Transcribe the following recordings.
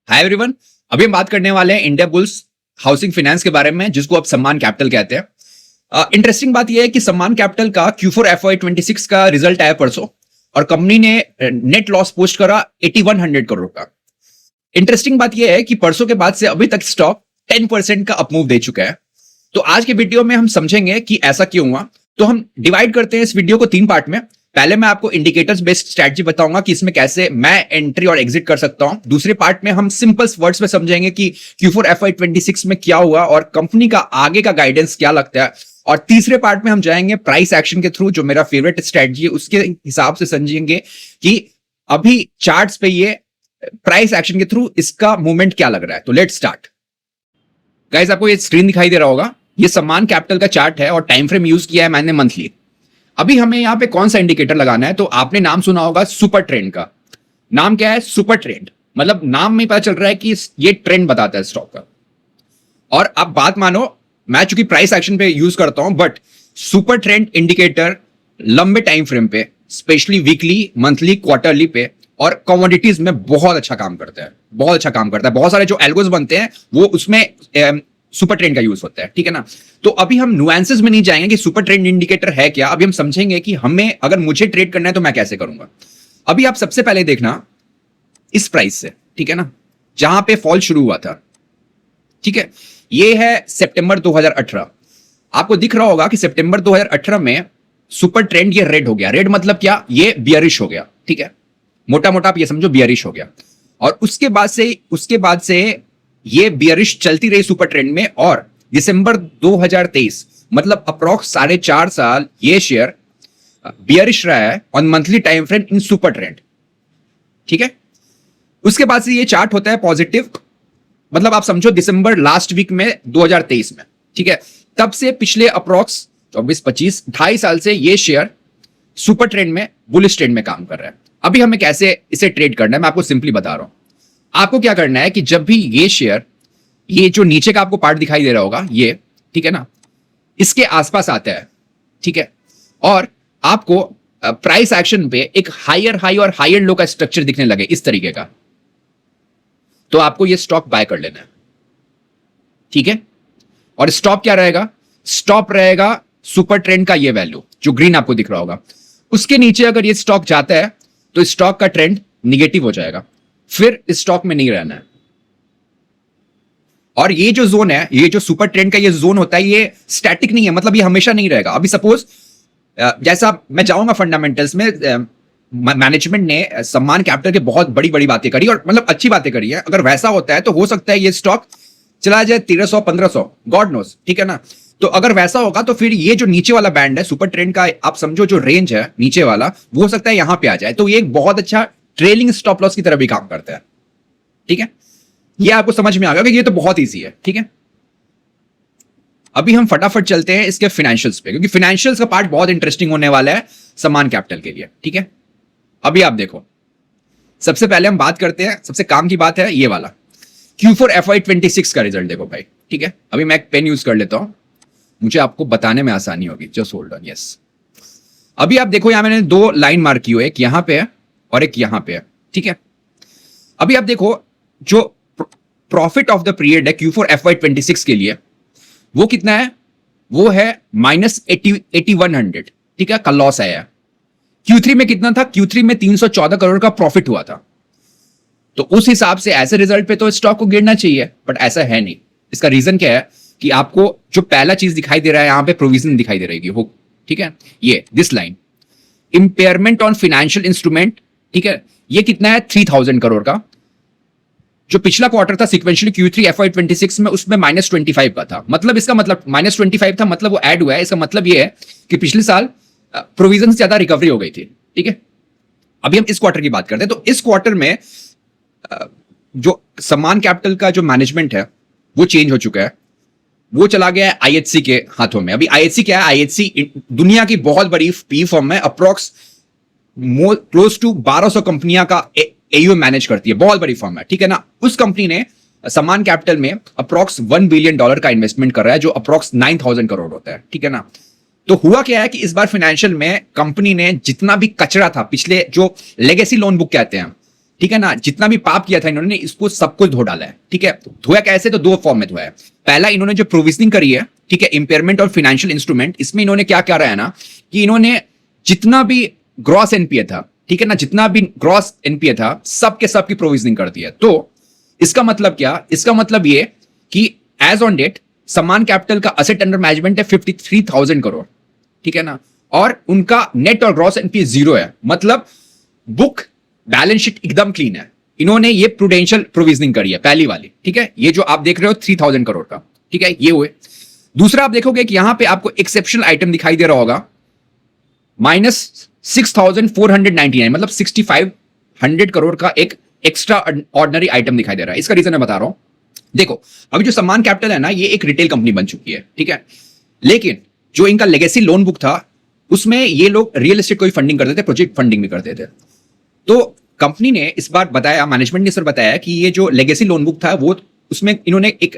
Hi everyone. अभी हम बात करने वाले हैं इंडिया बुल्स हाउसिंग फाइनेंस के बारे में, जिसको आप सम्मान कैपिटल कहते हैं। इंटरेस्टिंग बात यह है कि सम्मान कैपिटल का Q4 FY26 का रिजल्ट आया परसों और कंपनी ने नेट लॉस पोस्ट करा 8100 करोड़ का। इंटरेस्टिंग बात यह है कि परसों के बाद से अभी तक स्टॉक 10% का अपमूव दे चुका है। तो आज के वीडियो में हम समझेंगे कि ऐसा क्यों हुआ। तो हम डिवाइड करते हैं इस वीडियो को 3 पार्ट में। पहले मैं आपको इंडिकेटर्स बेस्ड स्ट्रैटेजी बताऊंगा कि इसमें कैसे मैं एंट्री और एग्जिट कर सकता हूं। दूसरे पार्ट में हम सिंपल वर्ड्स में समझेंगे कि Q4 FY26 में क्या हुआ और कंपनी का आगे का गाइडेंस क्या लगता है। और तीसरे पार्ट में हम जाएंगे प्राइस एक्शन के थ्रू, जो मेरा फेवरेट स्ट्रैटेजी है, उसके हिसाब से समझेंगे कि अभी चार्ट्स पे ये प्राइस एक्शन के थ्रू इसका मूवमेंट क्या लग रहा है। तो लेट्स स्टार्ट। गाइस, आपको ये स्क्रीन दिखाई दे रहा होगा, ये सम्मान कैपिटल का चार्ट है और टाइम फ्रेम यूज किया है मैंने मंथली। अभी हमें यहां पे कौन सा इंडिकेटर लगाना है, तो आपने नाम सुना होगा सुपर ट्रेंड का। नाम क्या है? Super trend. मतलब नाम में पता चल रहा है कि ये ट्रेंड बताता है स्टॉक का। और अब बात मानो, मैं चूंकि प्राइस एक्शन पे यूज करता हूं, बट सुपर ट्रेंड इंडिकेटर लंबे टाइम फ्रेम पे, स्पेशली वीकली, मंथली, क्वार्टरली पे और कमोडिटीज में बहुत अच्छा काम करता है। बहुत अच्छा काम करता है। बहुत सारे जो एल्गोस बनते हैं वो उसमें सुपर ट्रेंड का यूज होता है, ठीक है ना। तो अभी हम नुएंसेस में नहीं जाएंगे कि सुपर ट्रेंड इंडिकेटर है क्या। अभी हम समझेंगे कि हमें अगर मुझे ट्रेड करना है तो मैं कैसे करूंगा। अभी आप सबसे पहले देखना इस प्राइस से, ठीक है ना, जहां पे फॉल शुरू हुआ था, ठीक है। ये है सितंबर 2018। आपको दिख रहा होगा कि सितंबर 2018 में सुपर ट्रेंड ये रेड हो गया। रेड मतलब क्या? ये बियरिश हो गया, ठीक है। मोटा मोटा आप ये समझो बियरिश हो गया। और उसके बाद से ये बियरिश चलती रही सुपर ट्रेंड में, और दिसंबर 2023 मतलब अप्रॉक्स 4.5 साल ये शेयर बियरिश रहा है on monthly time frame in super trend, ठीक है। उसके बाद से ये चार्ट होता है पॉजिटिव, मतलब आप समझो दिसंबर लास्ट वीक में 2023 में, ठीक है। तब से पिछले अप्रॉक्स 24-25 2.5 साल से ये शेयर सुपर ट्रेंड में, बुलिश ट्रेंड में काम कर रहा है। अभी हमें कैसे इसे ट्रेड करना है मैं आपको सिंपली बता रहा हूं। आपको क्या करना है कि जब भी ये शेयर, ये जो नीचे का आपको पार्ट दिखाई दे रहा होगा ये, ठीक है ना, इसके आसपास आता है, ठीक है, और आपको प्राइस एक्शन पे एक हायर हाई और हायर लो का स्ट्रक्चर दिखने लगे इस तरीके का, तो आपको ये स्टॉक बाय कर लेना है, ठीक है। और स्टॉप क्या रहेगा? स्टॉप रहेगा सुपर ट्रेंड का ये वैल्यू जो ग्रीन आपको दिख रहा होगा। उसके नीचे अगर ये स्टॉक जाता है तो स्टॉक का ट्रेंड निगेटिव हो जाएगा, फिर स्टॉक में नहीं रहना है। और ये जो जोन है, ये जो सुपर ट्रेंड का ये जोन होता है, ये स्टैटिक नहीं है, मतलब ये हमेशा नहीं रहेगा। अभी सपोज जैसा मैं जाऊंगा फंडामेंटल्स में, मैनेजमेंट ने सम्मान कैपिटल के बहुत बड़ी बड़ी बातें करी और मतलब अच्छी बातें करी है। अगर वैसा होता है तो हो सकता है ये स्टॉक चला जाए 1300-1500, गॉड नोस, ठीक है ना। तो अगर वैसा होगा तो फिर ये जो नीचे वाला बैंड है सुपर ट्रेंड का, आप समझो जो रेंज है नीचे वाला, वो हो सकता है यहां पे आ जाए। तो ये एक बहुत अच्छा ट्रेलिंग स्टॉप लॉस की तरह भी काम करता है, ठीक है। ये आपको समझ में आ गया कि ये तो बहुत इजी है, ठीक है। अभी हम फटाफट चलते हैं इसके फाइनेंशियल्स पे, क्योंकि फाइनेंशियल्स का पार्ट बहुत इंटरेस्टिंग होने वाला है सम्मान कैपिटल के लिए, ठीक है। अभी आप देखो, सबसे पहले हम बात करते हैं, सबसे काम की बात है ये वाला Q4 FY26 का रिजल्ट देखो भाई, ठीक है। अभी मैं एक पेन यूज कर लेता हूं, मुझे आपको बताने में आसानी होगी। Just hold on, yes. अभी आप देखो, यहां मैंने 2 लाइन मार्क की हुई है, एक यहां पे है और एक यहां पे है, ठीक है। अभी आप देखो, जो प्रॉफिट ऑफ द पीरियड है Q4 FY26 के लिए, वो कितना है? वो है -8100, ठीक है, का लॉस आया। Q3 में कितना था? Q3 में 314 करोड़ का प्रॉफिट हुआ था। तो उस हिसाब से ऐसे रिजल्ट पे तो स्टॉक को गिरना चाहिए, बट ऐसा है नहीं। इसका रीजन क्या है कि आपको जो पहला चीज दिखाई दे रहा है, यहां पे प्रोविजन दिखाई दे रही है, वो, ठीक है, ये this line, impairment on financial instrument, ठीक है। ये कितना है? 3000 करोड़ का। जो पिछला क्वार्टर था सिक्वेंशियली Q3 FY26 में, उसमें -25 का था। मतलब इसका मतलब -25 था, मतलब वो ऐड हुआ है। इसका मतलब ये है कि पिछले साल प्रोविजन से ज्यादा रिकवरी हो गई थी, ठीक है। अभी हम इस क्वार्टर की बात करते हैं। तो इस क्वार्टर में जो सम्मान कैपिटल का जो मैनेजमेंट है वो चेंज हो चुका है, वो चला गया है IHC के हाथों में। अभी IHC क्या है? IHC दुनिया की बहुत बड़ी पी फर्म है, अप्रॉक्स क्लोज टू 1200 कंपनियां का AUM मैनेज करती है, बहुत बड़ी फर्म है, ठीक है ना। उस कंपनी ने सम्मान कैपिटल में अप्रॉक्स $1 बिलियन का इन्वेस्टमेंट कर रहा है, जो अप्रॉक्स 9000 करोड़ होता है, ठीक है ना। तो हुआ क्या है कि इस बार फाइनेंशियल में कंपनी ने जितना भी कचरा था, पिछले जो लेगेसी लोन बुक कहते हैं, ठीक है ना, जितना भी पाप किया था इन्होंने इसको सब कुछ धो डाला है। ठीक है, धोया कैसे, तो दो फॉर्म में धोया है। पहला, इन्होंने जो प्रोविजनिंग करी है, ठीक है, इंपेयरमेंट और फाइनेंशियल इंस्ट्रूमेंट, इसमें इन्होंने क्या करा है ना कि इन्होंने जितना भी ग्रॉस एनपीए था, ठीक है ना, जितना भी ग्रॉस एनपीए था सब के सब की प्रोविजनिंग कर दी है। तो इसका मतलब क्या, इसका मतलब ये कि एज ऑन डेट सम्मान कैपिटल का असेट अंडर मैनेजमेंट है 53,000 करोड़, ठीक है ना, और उनका नेट और ग्रॉस एनपीए 0 है। मतलब बुक बैलेंस शीट एकदम क्लीन है। इन्होंने ये प्रूडेंशियल प्रोविजनिंग करी है, पहली वाली। ठीक है, ये जो आप देख रहे हो 3,000 करोड़ का, ठीक है, ये हुए। दूसरा, आप देखोगे कि यहां पे आपको एक्सेप्शनल आइटम दिखाई दे रहा होगा -6,499, मतलब 6,500 करोड़ का एक एक्स्ट्रा ऑर्डिनरी आइटम दिखाई दे रहा है। इसका रीजन मैं बता रहा हूं। देखो, अभी जो सम्मान कैपिटल है ना, ये एक रिटेल कंपनी बन चुकी है, ठीक है, लेकिन जो इनका लेगेसी लोन बुक था उसमें ये लोग रियल एस्टेट को भी फंडिंग करते थे, प्रोजेक्ट फंडिंग भी करते थे। तो कंपनी ने इस बार बताया, मैनेजमेंट ने सर बताया कि ये जो लेगेसी लोन बुक था वो, उसमें इन्होंने एक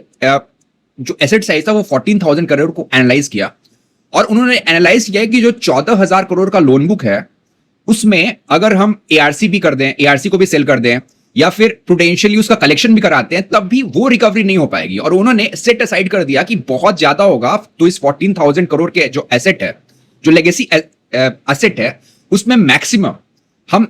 जो एसेट साइज था वो 14,000 करोड़ को एनालाइज किया, और उन्होंने एनालाइज किया कि जो 14,000 करोड़ का लोन बुक है उसमें अगर हम एआरसी भी कर दें, एआरसी को भी सेल कर दें, या फिर प्रूडेंशियली उसका कलेक्शन भी कराते हैं, तब भी वो रिकवरी नहीं हो पाएगी। और उन्होंने सेट असाइड कर दिया कि बहुत ज्यादा होगा तो इस 14,000 करोड़ के जो एसेट है, जो लेगेसी एसेट है, उसमें मैक्सिमम हम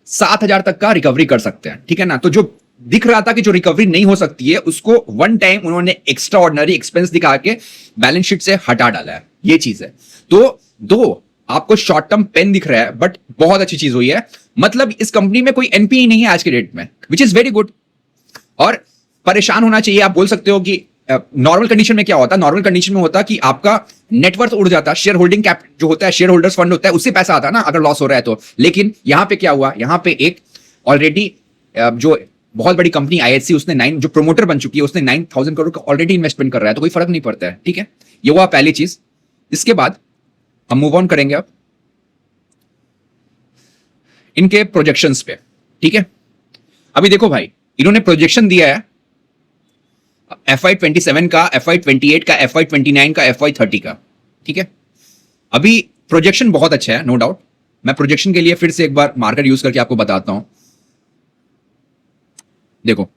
7,000 तक का रिकवरी कर सकते हैं। ठीक है ना, तो जो दिख रहा था कि जो रिकवरी नहीं हो सकती है उसको वन टाइम उन्होंने एक्स्ट्रा ऑर्डिनरी एक्सपेंस दिखा के बैलेंस शीट से हटा डाला है। ये चीज है। तो दो आपको शॉर्ट टर्म पेन दिख रहा है, बट बहुत अच्छी चीज हुई है। मतलब इस कंपनी में कोई एनपीए नहीं है आज के डेट में, विच इज वेरी गुड। और परेशान होना चाहिए, आप बोल सकते हो कि नॉर्मल कंडीशन में क्या होता है, नॉर्मल कंडीशन में होता कि आपका नेटवर्थ उड़ जाता, शेयर होल्डिंग कैप जो होता है, शेयर होल्डर्स फंड होता है, उससे पैसा आता ना अगर लॉस हो रहा है तो। लेकिन यहां पे क्या हुआ, यहां पे एक ऑलरेडी जो बहुत बड़ी कंपनी आईएचसी, उसने जो प्रोमोटर बन चुकी है, उसने 9,000 करोड़ का ऑलरेडी इन्वेस्टमेंट कर रहा है, तो कोई फर्क नहीं पड़ता है। ठीक है, ये हुआ पहली चीज। इसके बाद हम मूव ऑन करेंगे अब इनके प्रोजेक्शंस पे। ठीक है, अभी देखो भाई, इन्होंने प्रोजेक्शन दिया है FY27 का, FY28 का, FY29 का, FY30 का। ठीक है, अभी प्रोजेक्शन बहुत अच्छा है, नो डाउट। मैं प्रोजेक्शन के लिए फिर से एक बार मार्कर यूज करके आपको बताता हूं। देखो,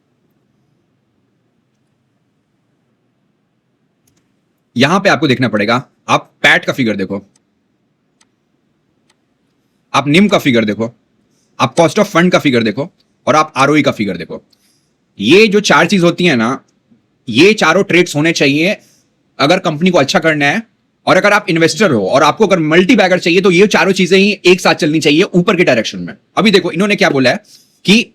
यहां पे आपको देखना पड़ेगा, आप पैट का फिगर देखो, आप निम का फिगर देखो, आप कॉस्ट ऑफ फंड का फिगर देखो, और आप आरओई का फिगर देखो। ये जो चार चीज होती है ना, ये चारों ट्रेड्स होने चाहिए अगर कंपनी को अच्छा करना है। और अगर आप इन्वेस्टर हो और आपको अगर मल्टी बैगर चाहिए, तो ये चारों चीजें ही एक साथ चलनी चाहिए ऊपर के डायरेक्शन में। अभी देखो, इन्होंने क्या बोला है कि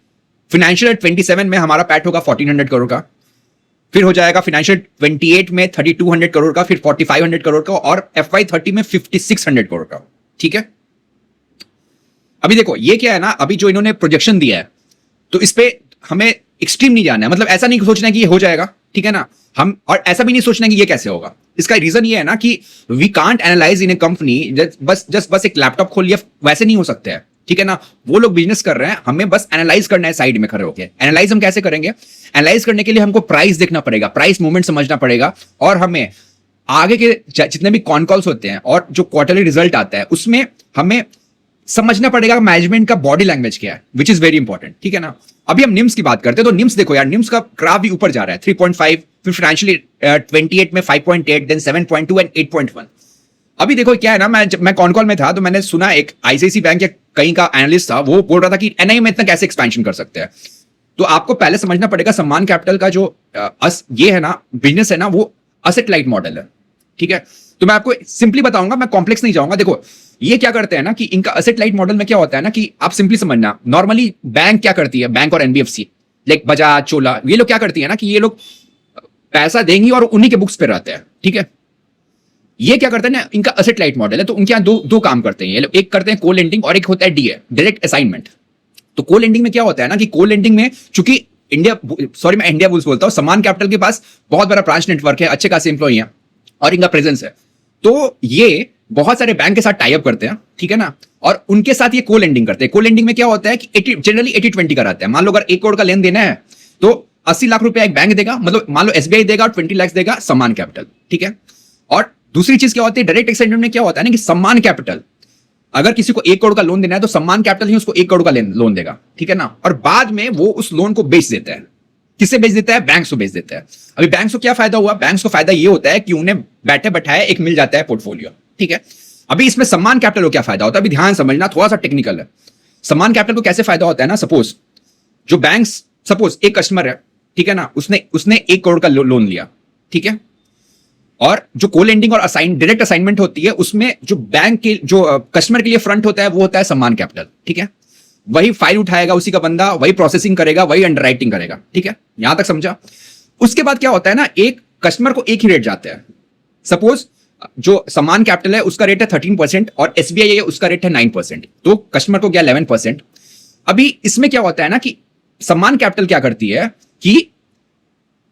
फाइनेंशियल 27 में हमारा पैट होगा 1,400 करोड़ का, फिर हो जाएगा फाइनेंशियल 28 में 3,200 करोड़ का, फिर 4,500 करोड़ का, और FY30 में 5,600 करोड़ का। ठीक है, अभी देखो ये क्या है ना, अभी जो इन्होंने प्रोजेक्शन दिया है, तो इस पे हमें एक्सट्रीम नहीं जाना है। मतलब ऐसा नहीं सोचना है कि ये हो जाएगा, ठीक है ना, हम, और ऐसा भी नहीं सोचना है कि ये कैसे होगा। इसका रीजन ये है ना कि we can't analyse in a company बस एक लैपटॉप खोल लिया, वैसे नहीं हो सकता है। ठीक है ना, वो लोग बिजनेस कर रहे हैं, हमें बस एनालाइज करना है साइड में खड़े होकर। एनालाइज हम कैसे करेंगे, एनालाइज करने के लिए हमको प्राइस देखना पड़ेगा, प्राइस मूवमेंट समझना पड़ेगा, और हमें आगे के जितने भी कॉन कॉल्स होते हैं और जो क्वार्टरली रिजल्ट आता है उसमें हमें समझना पड़ेगा मैनेजमेंट का बॉडी लैंग्वेज क्या है, विच इज वेरी इंपॉर्टेंट। ठीक है ना, अभी हम निम्स की बात करते हैं, तो निम्स देखो यार, निम्स का ग्राफ भी ऊपर जा रहा है, 3.5, फिर फाइनेंशियली 28 में 5.8, देन 7.2 एंड 8.1। अभी देखो क्या है ना, मैं कॉन कॉल में था तो मैंने सुना एक आईसीआईसी बैंक या कहीं का एनालिस्ट था, वो बोल रहा था कि एनआई में इतना कैसे एक्सपेंशन कर सकते हैं। तो आपको पहले समझना पड़ेगा सम्मान कैपिटल का जो ये है ना बिजनेस है ना, वो असेट लाइट मॉडल है। ठीक है, तो मैं आपको सिंपली बताऊंगा, मैं कॉम्प्लेक्स नहीं जाऊंगा। देखो ये क्या करते हैं ना कि इनका असेट लाइट मॉडल में क्या होता है ना कि आप सिंपली समझना, नॉर्मली बैंक क्या करती है, बैंक और एनबीएफसी लाइक बजाज, चोला, ये लोग क्या करती है ना कि ये लोग पैसा देंगी और उन्हीं के बुक्स पे रहते हैं। ठीक है, ये क्या करते हैं ना, इनका असेट लाइट मॉडल है, तो उनके यहाँ दो काम करते हैं ये लोग। एक करते हैं को लेंडिंग और एक होता है डीए, डायरेक्ट असाइनमेंट। तो को लेंडिंग में क्या होता है ना कि को लेंडिंग में चूंकि मैं इंडिया बुल्स बोलता हूं, सम्मान कैपिटल के पास बहुत बड़ा ब्रांच नेटवर्क है, अच्छे खासे एम्प्लॉई हैं और इनका प्रेजेंस है, तो ये बहुत सारे बैंक के साथ टाई अप करते हैं। ठीक है ना, और उनके साथ ये को लेंडिंग करते हैं। को लेंडिंग में क्या होता है कि जनरली 80-20 कराते हैं। मान लो अगर 1 करोड़ का लेन देना है तो 80 लाख रुपया एक बैंक देगा, मतलब मान लो एसबीआई देगा, और 20 लाख देगा सम्मान कैपिटल। ठीक है, और दूसरी चीज क्या होती है, डायरेक्ट असाइनमेंट में क्या होता है ना कि सम्मान कैपिटल अगर किसी को 1 करोड़ का लोन देना है तो सम्मान कैपिटल ही उसको 1 करोड़ का लोन देगा, ठीक है ना। और बाद में वो उस लोन को बेच देता है। किससे बेच देता है? बैंक्स को बेच देता है। अभी बैंक्स को क्या फायदा हुआ? बैंक्स को फायदा ये होता है कि उन्हें बैठे बैठाए एक मिल जाता है पोर्टफोलियो, ठीक है। अभी इसमें सम्मान कैपिटल को क्या फायदा होता है? अभी ध्यान समझना, थोड़ा सा टेक्निकल है। सम्मान कैपिटल को कैसे फायदा होता है ना, सपोज जो बैंक्स, सपोज एक कस्टमर है, ठीक है ना, उसने 1 करोड़ का लोन लिया, ठीक है। और जो को लेंडिंग और डायरेक्ट असाइनमेंट होती है, उसमें जो बैंक के जो कस्टमर के लिए फ्रंट होता है वो होता है सम्मान कैपिटल, ठीक है। वही फाइल उठाएगा उसी का बंदा, वही प्रोसेसिंग करेगा, वही अंडरराइटिंग करेगा, ठीक है। यहां तक समझा। उसके बाद क्या होता है ना, एक कस्टमर को एक ही रेट जाता है। सपोज जो सम्मान कैपिटल है उसका रेट है 13% और एसबीआई है उसका रेट है 9%, तो कस्टमर को गया 11%। अभी इसमें क्या होता है ना कि सम्मान कैपिटल क्या करती है कि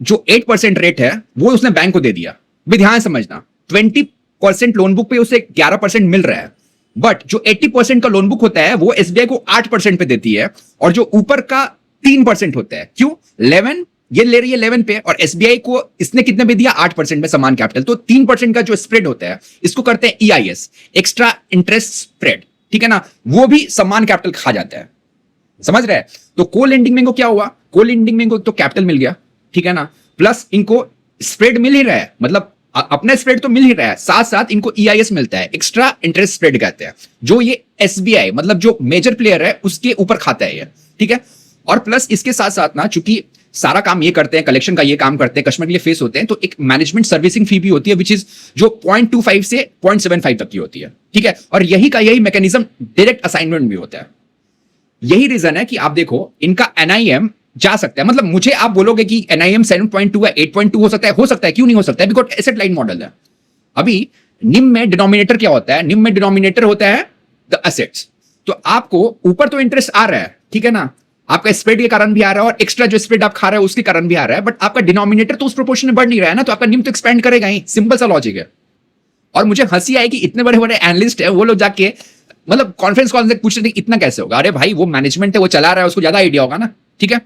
जो 8% रेट है वो उसने बैंक को दे दिया। भी ध्यान समझना, 20% लोन बुक पे उसे 11% मिल रहा है, बट जो 80% का लोन बुक होता है वो एसबीआई को 8% पे देती है, और जो ऊपर का 3% होता है। क्यों? 11 ये ले रही है 11 पे, और एसबीआई को इसने कितने पे दिया? 8% में सम्मान कैपिटल। तो 3% का जो स्प्रेड होता है इसको करते हैं ईआईएस, एक्स्ट्रा इंटरेस्ट स्प्रेड, ठीक है ना। वो भी सम्मान कैपिटल खा जाता है, समझ रहे हैं। तो को लेंडिंग में इनको क्या हुआ? को लेंडिंग में इनको तो कैपिटल मिल गया, ठीक है ना, प्लस इनको स्प्रेड मिल ही रहा है, मतलब अपना स्प्रेड तो मिल ही रहा है, साथ साथ इनको ईआईएस मिलता है, एक्स्ट्रा इंटरेस्ट स्प्रेड कहते हैं, जो ये एसबीआई मतलब जो मेजर प्लेयर है उसके ऊपर खाता है ये, ठीक है। और प्लस इसके साथ साथ ना, चूंकि सारा काम ये करते हैं, कलेक्शन का ये काम करते हैं, कस्टमर के लिए फेस होते हैं, तो एक मैनेजमेंट सर्विसिंग फी भी होती है, विच इज जो 0.25 से 0.75 तक की होती है, ठीक है। और यही मैकेनिज्म डायरेक्ट असाइनमेंट भी होता है। यही रीजन है कि आप देखो इनका एनआईएम जा सकता है, मतलब मुझे आप बोलोगे कि एनआईएम 7.2 है, 8.2 हो सकता है, क्यों नहीं हो सकता है? बिकॉज एसेट लाइट मॉडल है। अभी निम में डिनोमिनेटर क्या होता है? निम में डिनोमिनेटर होता है द एसेट्स। तो आपको ऊपर तो इंटरेस्ट आ रहा है, ठीक है ना, आपका स्प्रेड के कारण भी आ रहा है और एक्स्ट्रा जो स्प्रेड आप खा रहे हो उसके कारण भी आ रहा है, बट आपका डिनोमिनेटर तो उस प्रोपोर्शन में बढ़ नहीं रहा है ना, तो आपका निम तो एक्सपेंड करेगा ही। सिंपल सा लॉजिक है। और मुझे हंसी आई कि इतने बड़े बड़े एनालिस्ट है वो लोग जाके मतलब कॉन्फ्रेंस कॉल से पूछ रहे थे इतना कैसे होगा। अरे भाई वो मैनेजमेंट है, वो चला रहा है, उसको ज्यादा आइडिया होगा ना, ठीक है।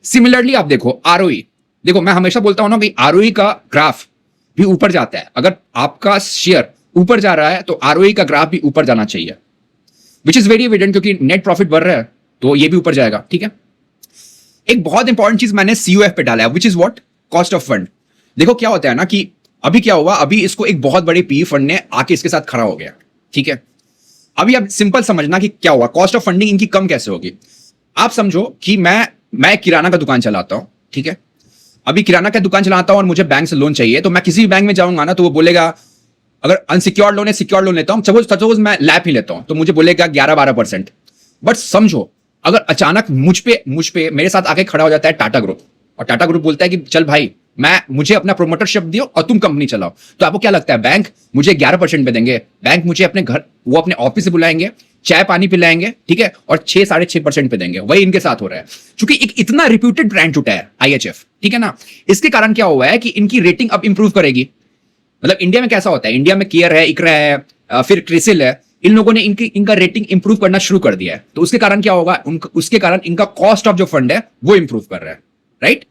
सिमिलरली आप देखो आरओई, देखो मैं हमेशा बोलता हूं ना कि आरओई का ग्राफ भी ऊपर जाता है। अगर आपका शेयर ऊपर जा रहा है तो आरओई का ग्राफ भी ऊपर जाना चाहिए, विच इज वेरी एविडेंट, क्योंकि नेट प्रॉफिट बढ़ रहा है तो ये भी ऊपर जाएगा, ठीक है। एक बहुत इंपॉर्टेंट चीज मैंने सीओएफ पे डाला है, which is what? Cost of fund. देखो क्या होता है ना कि अभी क्या हुआ, अभी इसको एक बहुत बड़े पी फंड ने आके इसके साथ खड़ा हो गया, ठीक है। अभी आप सिंपल समझना कि क्या हुआ, कॉस्ट ऑफ फंडिंग इनकी कम कैसे होगी। आप समझो कि मैं किराना का दुकान चलाता हूं, ठीक है। अभी किराना का दुकान चलाता हूं और मुझे बैंक से लोन चाहिए, तो मैं किसी भी बैंक में जाऊंगा ना तो वो बोलेगा, अगर अनसिक्योर्ड लोन है, सिक्योर्ड लोन लेता हूं, सपोज मैं लैप ही लेता हूं तो मुझे बोलेगा 11-12%। बट समझो अगर अचानक मुझ पे मेरे साथ आके खड़ा हो जाता है टाटा ग्रुप, और टाटा ग्रुप बोलता है कि चल भाई मुझे अपना प्रोमोटरशिप दियो और तुम कंपनी चलाओ, तो आपको क्या लगता है बैंक मुझे 11% पे देंगे? बैंक मुझे अपने घर, वो अपने ऑफिस से बुलाएंगे, चाय पानी पिलाएंगे, ठीक है, और 6-6.5% पे देंगे। वही इनके साथ हो रहा है, क्योंकि एक इतना रिप्यूटेड ब्रांड जुटा है आईएचएफ, ठीक है ना। इसके कारण क्या हुआ है कि इनकी रेटिंग अब इंप्रूव करेगी। मतलब इंडिया में कैसा होता है, इंडिया में केयर है, इकरा है, फिर क्रिसिल है, इन लोगों ने इनका रेटिंग इंप्रूव करना शुरू कर दिया है, तो उसके कारण क्या होगा, उसके कारण इनका कॉस्ट ऑफ जो फंड है वो इंप्रूव कर रहा है, राइट।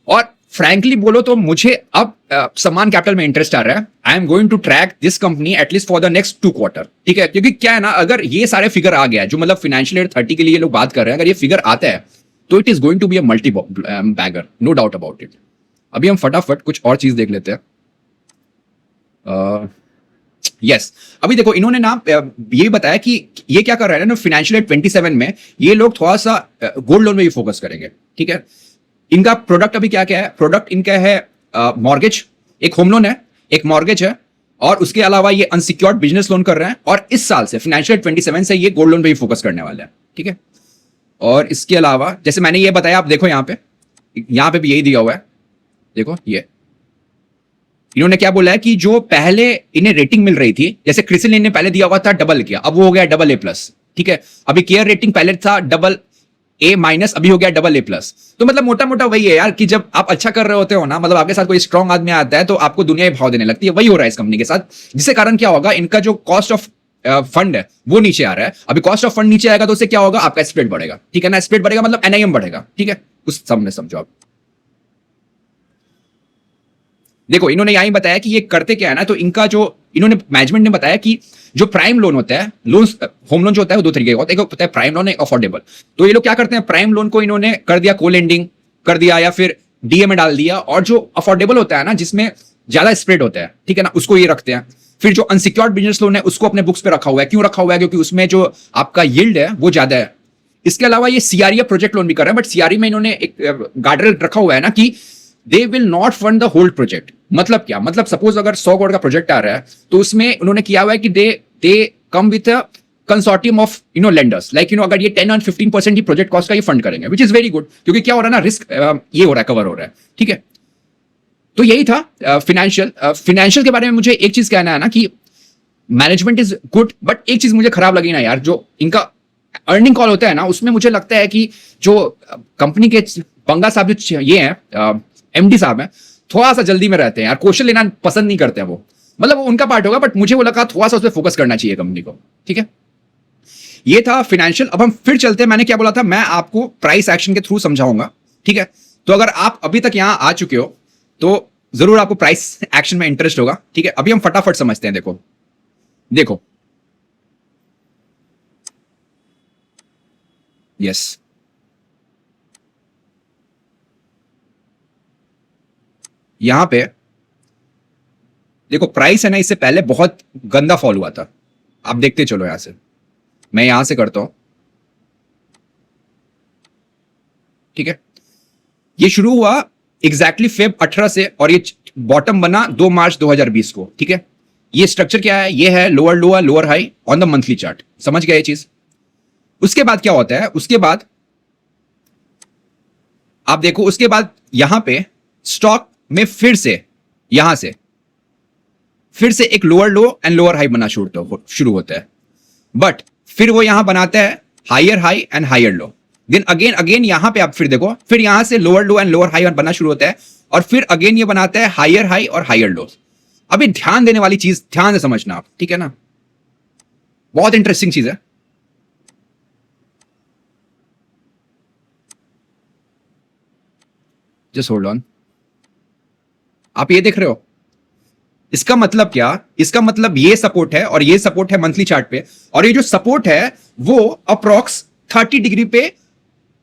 और फ्रैंकली बोलो तो मुझे अब सम्मान कैपिटल में इंटरेस्ट आ रहा है। I am going to track this company at least for the next 2 quarter, ठीक है। क्योंकि क्या है ना, अगर ये सारे फिगर आ गया जो मतलब फाइनेंशियल ईयर 30 के लिए लोग बात कर रहे हैं, अगर ये फिगर आता है तो it is going to be a multibagger, no doubt about it. अभी हम फटाफट कुछ और चीज देख लेते हैं। यस अभी देखो इन्होंने ना ये बताया कि ये क्या कर रहा है ना, फाइनेंशियल ईयर 27 में ये लोग थोड़ा सा गोल्ड लोन में भी फोकस करेंगे, ठीक है। इनका प्रोडक्ट अभी क्या क्या है, प्रोडक्ट इनका है मॉर्गेज, एक होम लोन है, एक मॉर्गेज है, और उसके अलावा ये अनसिक्योर्ड बिजनेस लोन कर रहे हैं, और इस साल से फाइनेंशियल 27 से ये गोल्ड लोन पे ही फोकस करने वाले हैं, ठीक है। और इसके अलावा जैसे मैंने ये बताया, आप देखो यहाँ पे भी यही दिया हुआ है, देखो ये इन्होंने क्या बोला है कि जो पहले इन्हें रेटिंग मिल रही थी, जैसे क्रिसिल ने पहले दिया हुआ था डबल किया, अब वो हो गया AA+, ठीक है। अभी केयर रेटिंग पहले था AA-, अभी हो गया AA+। तो मतलब मोटा मोटा वही है यार कि जब आप अच्छा कर रहे होते हो ना, मतलब आपके साथ कोई स्ट्रांग आदमी आता है तो आपको दुनिया ही भाव देने लगती है। वही हो रहा है इस कंपनी के साथ, जिसके कारण क्या होगा, इनका जो कॉस्ट ऑफ फंड है वो नीचे आ रहा है। अभी कॉस्ट ऑफ फंड नीचे आएगा तो उससे क्या होगा, आपका स्प्रेड बढ़ेगा, ठीक है ना। स्प्रेड बढ़ेगा मतलब एनआईएम बढ़ेगा, ठीक है। उस सामने समझो आप। देखो इन्होंने यही बताया कि ये करते क्या है ना, तो इनका जो इन्होंने मैनेजमेंट ने बताया कि जो प्राइम लोन होता है, लोन होम लोन जो होता है वो दो तरीके का होता है, एक होता है प्राइम लोन, एक अफोर्डेबल। तो ये लोग क्या करते हैं, प्राइम लोन को इन्होंने कर दिया को लेंडिंग कर दिया या फिर डीए में डाल दिया, और जो अफोर्डेबल होता है ना, जिसमें ज्यादा स्प्रेड होता है, ठीक है ना, उसको ये रखते हैं। फिर जो अनसिक्योर्ड बिजनेस लोन है उसको अपने बुक्स पे रखा हुआ है। क्यों रखा हुआ है? क्योंकि उसमें जो आपका यील्ड है वो ज्यादा है। इसके अलावा ये सीआरई प्रोजेक्ट लोन भी कर रहे हैं, बट सीआरई में इन्होंने एक गार्डरेल रखा हुआ है ना कि they will not fund the whole project. मतलब क्या? मतलब सपोज अगर 100 करोड़ का प्रोजेक्ट आ रहा है तो उसमें उन्होंने किया हुआ है कि they come with a consortium of lenders, like अगर ये 10 और 15% ही प्रोजेक्ट कॉस्ट का ये फंड करेंगे, विच इज वेरी गुड, क्योंकि क्या हो रहा है ना, रिस्क ये हो रहा है, कवर हो रहा है, ठीक है। तो यही था फिनेंशियल के बारे में। मुझे एक चीज कहना है ना कि मैनेजमेंट इज गुड, बट एक चीज मुझे खराब लगी ना यार, जो इनका अर्निंग कॉल होता है ना, उसमें मुझे लगता है कि जो कंपनी के बंगा साहब जो ये हैं एमडी साहब हैं, थोड़ा सा जल्दी में रहते हैं यार, क्वेश्चन लेना पसंद नहीं करते हैं वो। मतलब वो उनका पार्ट होगा, बट मुझे वो लगा थोड़ा सा उस पर फोकस करना चाहिए कंपनी को, ठीक है। ये था फिनेंशियल। अब हम फिर चलते हैं, मैंने क्या बोला था, मैं आपको प्राइस एक्शन के थ्रू समझाऊंगा, ठीक है। तो अगर आप अभी तक यहां आ चुके हो तो जरूर आपको प्राइस एक्शन में इंटरेस्ट होगा, ठीक है। अभी हम फटाफट समझते हैं। देखो यस, यहां पे देखो प्राइस है ना, इससे पहले बहुत गंदा फॉल हुआ था। आप देखते चलो, यहां से मैं यहां से करता हूं, ठीक है। ये शुरू हुआ एग्जैक्टली फेब 18 से, और ये बॉटम बना 2 मार्च 2020 को, ठीक है। ये स्ट्रक्चर क्या है? ये है lower lower lower high on the monthly chart. समझ गए ये चीज? उसके बाद क्या होता है, उसके बाद आप देखो, उसके बाद यहां पे स्टॉक में फिर से यहां से फिर से एक lower low and lower high बनना शुरू होता है, बट फिर वो यहां बनाता है higher high and higher low. Then again यहां पे आप फिर देखो, फिर यहां से lower low and lower high बनना शुरू होता है, और फिर अगेन ये बनाता है हायर हाई और हायर लो। अभी ध्यान देने वाली चीज, ध्यान से समझना आप, ठीक है ना, बहुत इंटरेस्टिंग चीज है। Just hold on. आप ये देख रहे हो, इसका मतलब क्या? इसका मतलब ये सपोर्ट है और ये सपोर्ट है मंथली चार्ट पे, और ये जो सपोर्ट है वो अप्रोक्स 30 डिग्री पे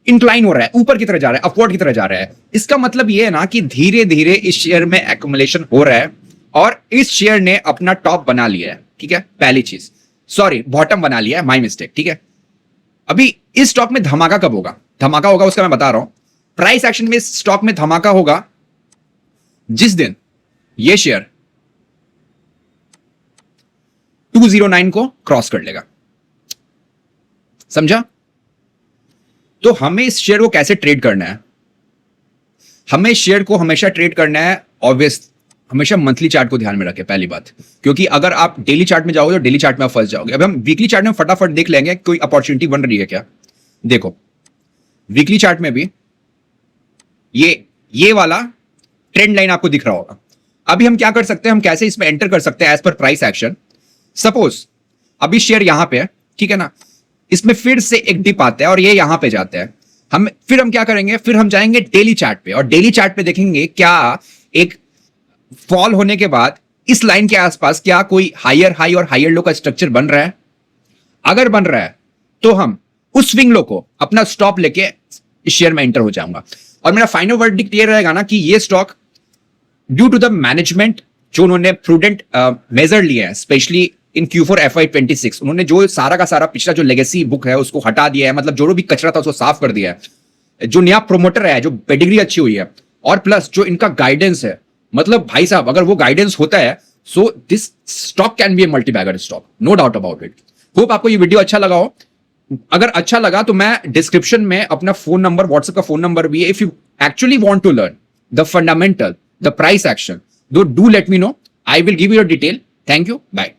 इंक्लाइन हो रहा है, ऊपर की तरह जा रहा है, अपवर्ड की तरह जा रहा है। इसका मतलब ये है ना कि धीरे धीरे इस शेयर में एक्युमुलेशन हो रहा है, और इस शेयर ने अपना टॉप बना लिया है, ठीक है। पहली चीज, सॉरी, बॉटम बना लिया है, माय मिस्टेक, ठीक है। अभी इस स्टॉक में धमाका कब होगा? धमाका होगा उसका मैं बता रहा हूं। प्राइस एक्शन में इस स्टॉक में धमाका होगा जिस दिन ये शेयर 209 को क्रॉस कर लेगा। समझा? तो हमें इस शेयर को कैसे ट्रेड करना है? हमें शेयर को हमेशा ट्रेड करना है, ऑब्वियस, हमेशा मंथली चार्ट को ध्यान में रखें, पहली बात, क्योंकि अगर आप डेली चार्ट में जाओगे तो डेली चार्ट में आप फंस जाओगे। अब हम वीकली चार्ट में फटाफट देख लेंगे कोई अपॉर्चुनिटी बन रही है क्या। देखो वीकली चार्ट में भी ये वाला ट्रेंड लाइन आपको दिख रहा होगा। अभी हम क्या कर सकते हैं, हम कैसे इसमें एंटर कर सकते हैं as per price action. Suppose अभी शेयर यहां पे है, ठीक है ना, इसमें फिर से एक डिप आता है और ये यहां पे जाता है। हम क्या करेंगे, फिर हम जाएंगे डेली चार्ट पे, और डेली चार्ट पे देखेंगे क्या एक फॉल होने के बाद इस लाइन के आसपास क्या कोई हायर हाई और हायर लो का स्ट्रक्चर बन रहा है। अगर बन रहा है तो हम उस स्विंग लो को अपना स्टॉप लेके इस शेयर में एंटर हो जाऊंगा। और मेरा फाइनल वर्डिक्ट ये रहेगा ना कि ये stock due to the management जो उन्होंने प्रूडेंट मेजर लिए हैं, स्पेशली इन Q4 FY26, उन्होंने जो सारा का सारा पिछला जो लेगेसी बुक है उसको हटा दिया है, मतलब जो भी कचरा था उसको साफ कर दिया है, जो नया प्रोमोटर है, जो पेडिग्री अच्छी हुई है, और प्लस जो इनका गाइडेंस है, मतलब भाई साहब अगर वो गाइडेंस होता है so this stock can be a multibagger stock, no doubt about it. Hope आपको ये वीडियो अच्छा लगा हो। अगर अच्छा लगा तो मैं डिस्क्रिप्शन में अपना फोन नंबर, व्हाट्सएप का फोन नंबर भी है, if you actually want to learn the fundamental, the price action, do let me know, I will give you a detail. Thank you, bye.